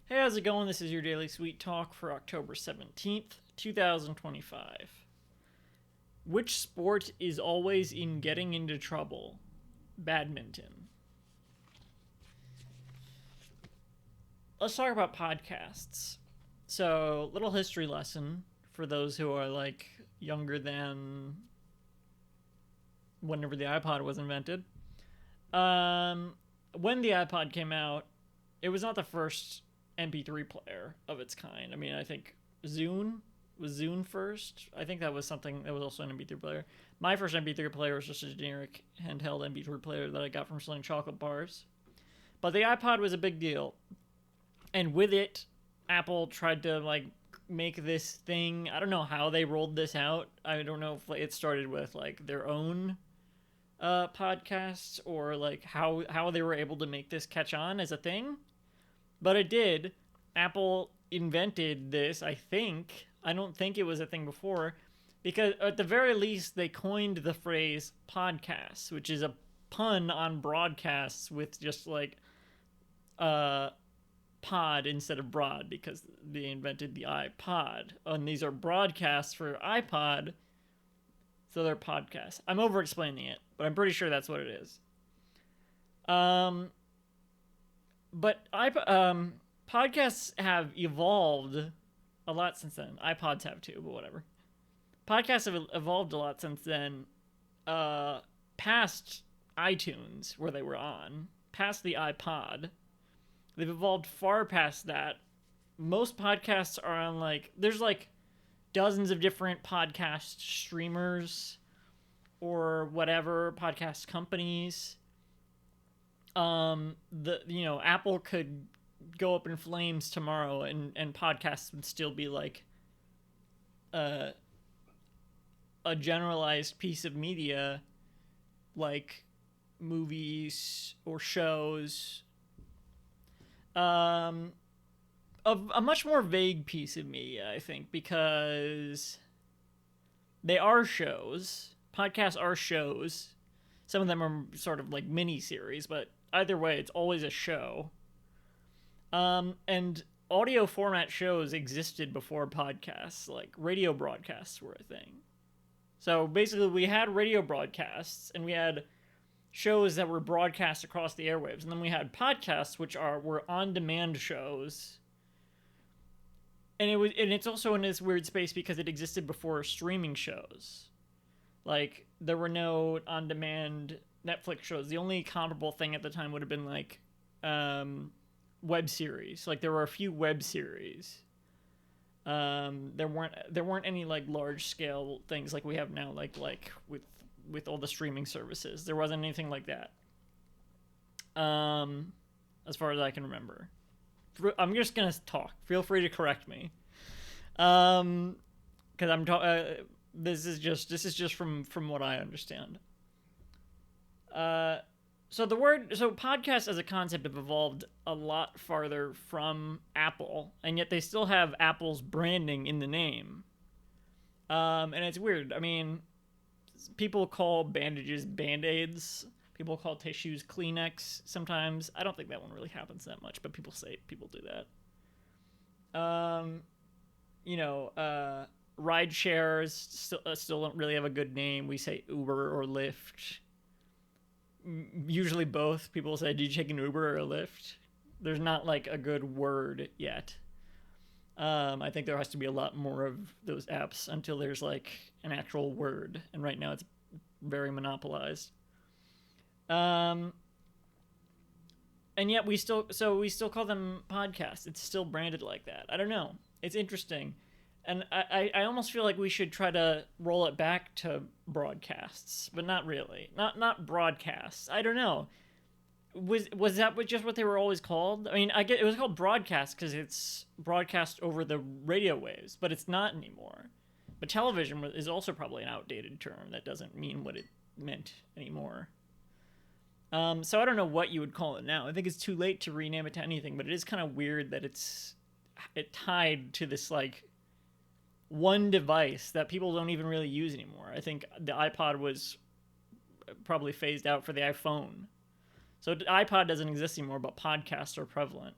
Hey, how's it going? This is your Daily Sweet Talk for October 17th, 2025. Which sport is always in getting into trouble? Badminton. Let's talk about podcasts. So, little history lesson for those who are like younger than whenever the iPod was invented. Um, when the iPod came out, it was not the first MP3 player of its kind. I mean, I think Zune was Zune first. I think that was something that was also an MP3 player. My first MP3 player was just a generic handheld MP3 player that I got from selling chocolate bars. But the iPod was a big deal. And with it, Apple tried to like make this thing. I don't know how they rolled this out. I don't know if it started with like their own podcasts or like how they were able to make this catch on as a thing. But it did. Apple invented this, I think. I don't think it was a thing before, because at the very least, they coined the phrase podcasts, which is a pun on broadcasts with just like uh, pod instead of broad, because they invented the iPod. And these are broadcasts for iPod, so they're podcasts. I'm over explaining it, but I'm pretty sure that's what it is. But podcasts have evolved a lot since then. iPods have too, but whatever. Podcasts have evolved a lot since then. Past iTunes, where they were on, past the iPod, they've evolved far past that. Most podcasts are on like there's like dozens of different podcast streamers or whatever podcast companies. Apple could go up in flames tomorrow, and podcasts would still be like a generalized piece of media, like movies or shows. A much more vague piece of media, I think, because they are shows. Podcasts are shows. Some of them are sort of like mini series, but either way, it's always a show. And audio format shows existed before podcasts. Like radio broadcasts were a thing. So basically, we had radio broadcasts, and we had shows that were broadcast across the airwaves, and then we had podcasts, which were on-demand shows. And it's also in this weird space because it existed before streaming shows. Like there were no on-demand Netflix shows. The only comparable thing at the time would have been like web series. Like there were a few web series. There weren't any like large scale things like we have now. Like with all the streaming services, there wasn't anything like that. As far as I can remember. I'm just gonna talk. Feel free to correct me. Because I'm talking. This is just from what I understand. So podcast as a concept have evolved a lot farther from Apple, and yet they still have Apple's branding in the name. And it's weird. I mean, people call bandages Band-Aids. People call tissues Kleenex sometimes. I don't think that one really happens that much, but people do that. Ride shares still don't really have a good name. We say Uber or Lyft. Usually both. People say, "Did you take an Uber or a Lyft?" There's not like a good word yet. I think there has to be a lot more of those apps until there's like an actual word, and right now it's very monopolized. And yet we still call them podcasts. It's still branded like that. I don't know. It's interesting. And I almost feel like we should try to roll it back to broadcasts, but not really. Not broadcasts. I don't know. Was that just what they were always called? I mean, I get it was called broadcast because it's broadcast over the radio waves, but it's not anymore. But television is also probably an outdated term that doesn't mean what it meant anymore. So I don't know what you would call it now. I think it's too late to rename it to anything, but it is kind of weird that it tied to this like one device that people don't even really use anymore. I think the iPod was probably phased out for the iPhone. So the iPod doesn't exist anymore, but podcasts are prevalent.